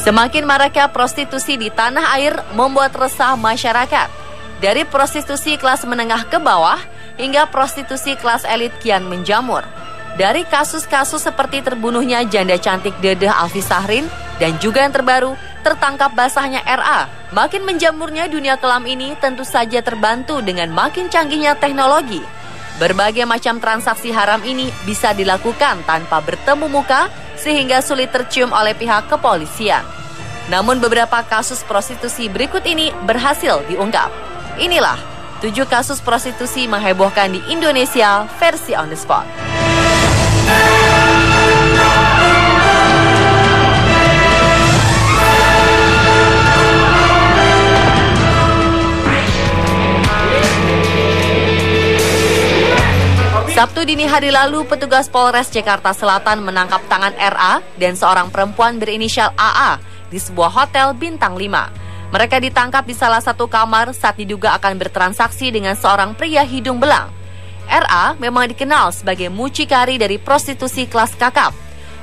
Semakin maraknya prostitusi di tanah air membuat resah masyarakat. Dari prostitusi kelas menengah ke bawah hingga prostitusi kelas elit kian menjamur. Dari kasus-kasus seperti terbunuhnya janda cantik Dedeh Alfi Sahrin dan juga yang terbaru tertangkap basahnya RA, makin menjamurnya dunia kelam ini tentu saja terbantu dengan makin canggihnya teknologi. Berbagai macam transaksi haram ini bisa dilakukan tanpa bertemu muka sehingga sulit tercium oleh pihak kepolisian. Namun beberapa kasus prostitusi berikut ini berhasil diungkap. Inilah 7 kasus prostitusi menghebohkan di Indonesia versi On The Spot. Sabtu dini hari lalu, petugas Polres Jakarta Selatan menangkap tangan RA dan seorang perempuan berinisial AA di sebuah hotel bintang 5. Mereka ditangkap di salah satu kamar saat diduga akan bertransaksi dengan seorang pria hidung belang. RA memang dikenal sebagai mucikari dari prostitusi kelas kakap.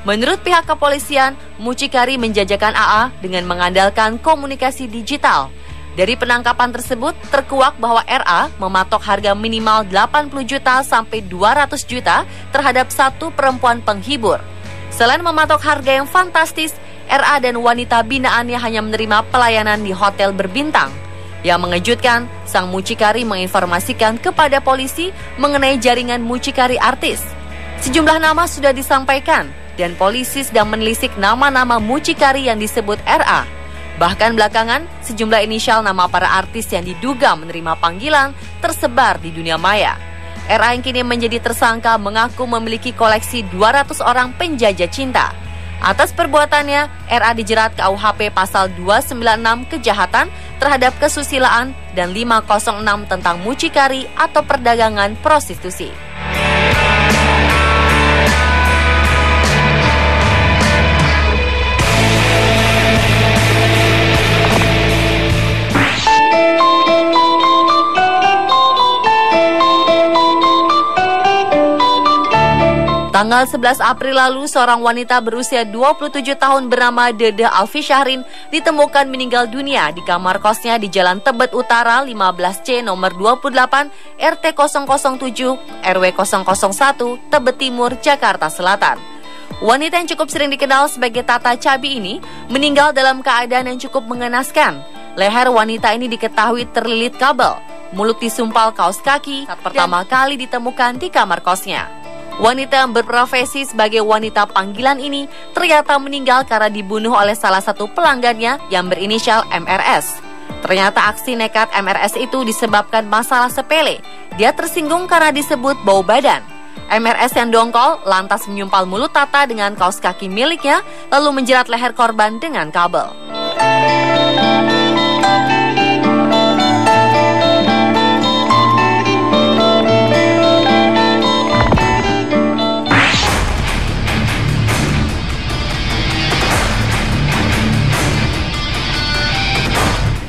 Menurut pihak kepolisian, mucikari menjajakan AA dengan mengandalkan komunikasi digital. Dari penangkapan tersebut, terkuak bahwa RA mematok harga minimal 80 juta sampai 200 juta terhadap satu perempuan penghibur. Selain mematok harga yang fantastis, RA dan wanita binaannya hanya menerima pelayanan di hotel berbintang. Yang mengejutkan, sang mucikari menginformasikan kepada polisi mengenai jaringan mucikari artis. Sejumlah nama sudah disampaikan dan polisi sedang menelisik nama-nama mucikari yang disebut RA. Bahkan belakangan, sejumlah inisial nama para artis yang diduga menerima panggilan tersebar di dunia maya. RA yang kini menjadi tersangka mengaku memiliki koleksi 200 orang penjajah cinta. Atas perbuatannya, RA dijerat KUHP pasal 296 kejahatan terhadap kesusilaan dan 506 tentang mucikari atau perdagangan prostitusi. Tanggal 11 April lalu, seorang wanita berusia 27 tahun bernama Dedeh Alfi Sahrin ditemukan meninggal dunia di kamar kosnya di Jalan Tebet Utara 15C nomor 28 RT 007 RW 001 Tebet Timur, Jakarta Selatan. Wanita yang cukup sering dikenal sebagai Tata Cabi ini meninggal dalam keadaan yang cukup mengenaskan. Leher wanita ini diketahui terlilit kabel, mulut disumpal kaos kaki saat pertama kali ditemukan di kamar kosnya. Wanita yang berprofesi sebagai wanita panggilan ini ternyata meninggal karena dibunuh oleh salah satu pelanggannya yang berinisial MRS. Ternyata aksi nekat MRS itu disebabkan masalah sepele. Dia tersinggung karena disebut bau badan. MRS yang dongkol lantas menyumpal mulut Tata dengan kaos kaki miliknya lalu menjerat leher korban dengan kabel.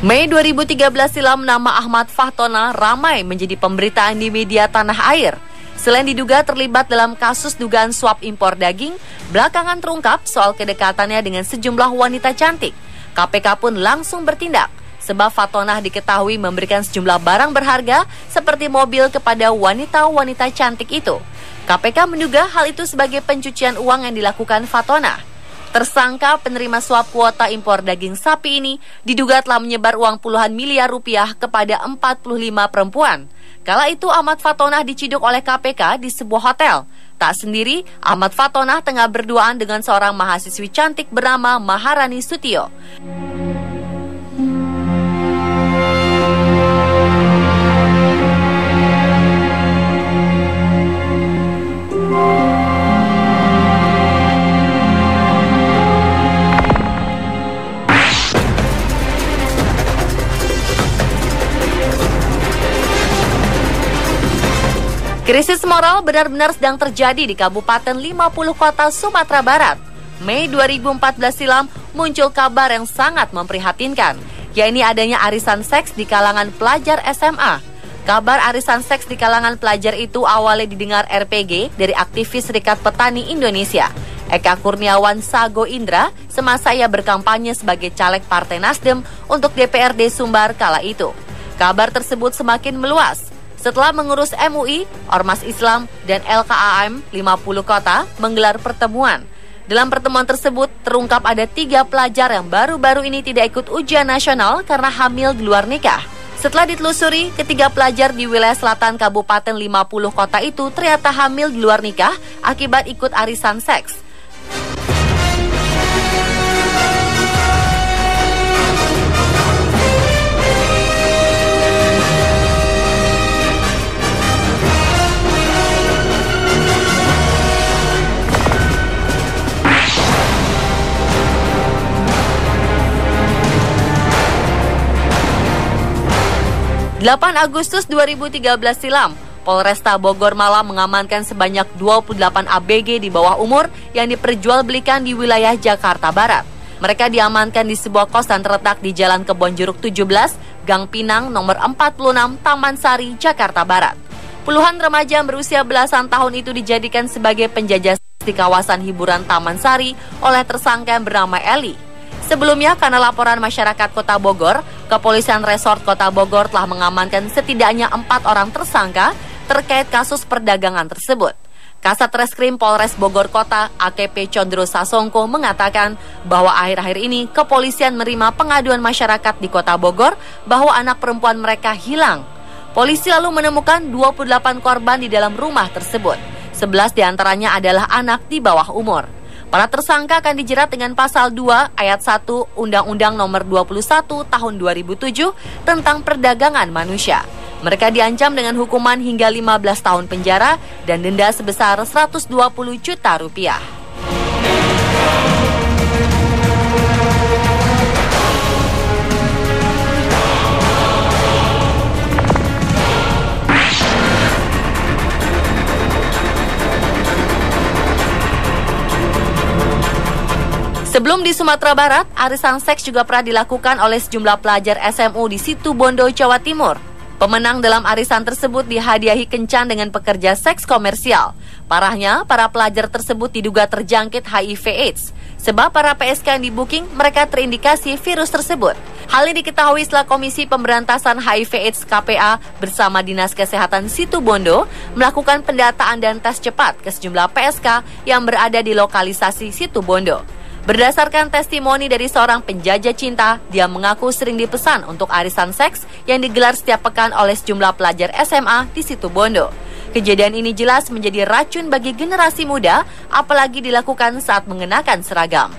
Mei 2013 silam, nama Ahmad Fahtona ramai menjadi pemberitaan di media tanah air. Selain diduga terlibat dalam kasus dugaan suap impor daging, belakangan terungkap soal kedekatannya dengan sejumlah wanita cantik. KPK pun langsung bertindak, sebab Fahtona diketahui memberikan sejumlah barang berharga seperti mobil kepada wanita-wanita cantik itu. KPK menduga hal itu sebagai pencucian uang yang dilakukan Fahtona. Tersangka penerima suap kuota impor daging sapi ini diduga telah menyebar uang puluhan miliar rupiah kepada 45 perempuan. Kala itu Ahmad Fahtona diciduk oleh KPK di sebuah hotel. Tak sendiri, Ahmad Fahtona tengah berduaan dengan seorang mahasiswi cantik bernama Maharani Sutio. Krisis moral benar-benar sedang terjadi di Kabupaten 50 Kota Sumatera Barat. Mei 2014 silam muncul kabar yang sangat memprihatinkan, yakni adanya arisan seks di kalangan pelajar SMA. Kabar arisan seks di kalangan pelajar itu awalnya didengar RPG dari aktivis Serikat Petani Indonesia. Eka Kurniawan Sago Indra semasa ia berkampanye sebagai caleg Partai Nasdem untuk DPRD Sumbar kala itu. Kabar tersebut semakin meluas setelah mengurus MUI, Ormas Islam, dan LKAM 50 kota menggelar pertemuan. Dalam pertemuan tersebut terungkap ada 3 pelajar yang baru-baru ini tidak ikut ujian nasional karena hamil di luar nikah. Setelah ditelusuri, ketiga pelajar di wilayah selatan Kabupaten 50 kota itu ternyata hamil di luar nikah akibat ikut arisan seks. (8 Agustus 2013 silam, Polresta Bogor Malang mengamankan sebanyak 28 ABG di bawah umur yang diperjualbelikan di wilayah Jakarta Barat. Mereka diamankan di sebuah kosan terletak di Jalan Kebonjeruk 17, Gang Pinang, nomor 46, Taman Sari, Jakarta Barat. Puluhan remaja berusia belasan tahun itu dijadikan sebagai penjajah di kawasan hiburan Taman Sari oleh tersangka yang bernama Eli. Sebelumnya, karena laporan masyarakat Kota Bogor, Kepolisian Resort Kota Bogor telah mengamankan setidaknya 4 orang tersangka terkait kasus perdagangan tersebut. Kasat Reskrim Polres Bogor Kota, AKP Condro Sasongko, mengatakan bahwa akhir-akhir ini kepolisian menerima pengaduan masyarakat di Kota Bogor bahwa anak perempuan mereka hilang. Polisi lalu menemukan 28 korban di dalam rumah tersebut. 11 diantaranya adalah anak di bawah umur. Para tersangka akan dijerat dengan pasal 2 ayat 1 Undang-Undang nomor 21 tahun 2007 tentang perdagangan manusia. Mereka diancam dengan hukuman hingga 15 tahun penjara dan denda sebesar 120 juta rupiah. Sebelum di Sumatera Barat, arisan seks juga pernah dilakukan oleh sejumlah pelajar SMU di Situbondo, Jawa Timur. Pemenang dalam arisan tersebut dihadiahi kencan dengan pekerja seks komersial. Parahnya, para pelajar tersebut diduga terjangkit HIV/AIDS. Sebab para PSK yang di-booking, mereka terindikasi virus tersebut. Hal ini diketahui setelah Komisi Pemberantasan HIV/AIDS KPA bersama Dinas Kesehatan Situbondo melakukan pendataan dan tes cepat ke sejumlah PSK yang berada di lokalisasi Situbondo. Berdasarkan testimoni dari seorang penjajah cinta, dia mengaku sering dipesan untuk arisan seks yang digelar setiap pekan oleh sejumlah pelajar SMA di Situbondo. Kejadian ini jelas menjadi racun bagi generasi muda, apalagi dilakukan saat mengenakan seragam.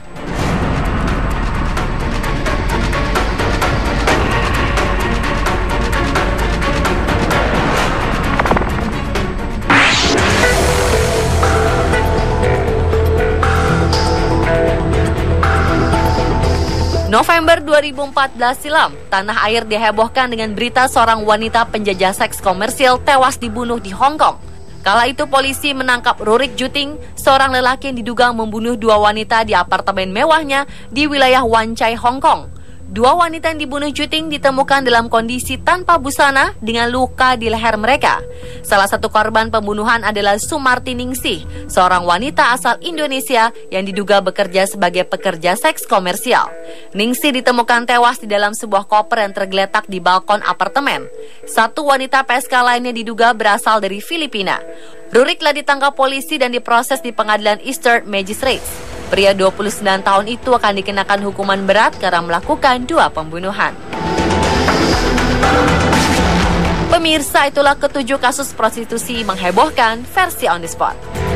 November 2014 silam, tanah air dihebohkan dengan berita seorang wanita penjajah seks komersil tewas dibunuh di Hong Kong. Kala itu polisi menangkap Rurik Juting, seorang lelaki yang diduga membunuh 2 wanita di apartemen mewahnya di wilayah Wan Chai, Hong Kong. 2 wanita yang dibunuh Juting ditemukan dalam kondisi tanpa busana dengan luka di leher mereka. Salah satu korban pembunuhan adalah Sumarti Ningsih, seorang wanita asal Indonesia yang diduga bekerja sebagai pekerja seks komersial. Ningsih ditemukan tewas di dalam sebuah koper yang tergeletak di balkon apartemen. 1 wanita PSK lainnya diduga berasal dari Filipina. Rurik telah ditangkap polisi dan diproses di pengadilan Eastern Magistrates. Pria 29 tahun itu akan dikenakan hukuman berat karena melakukan 2 pembunuhan. Pemirsa, itulah ke-7 kasus prostitusi menghebohkan versi On The Spot.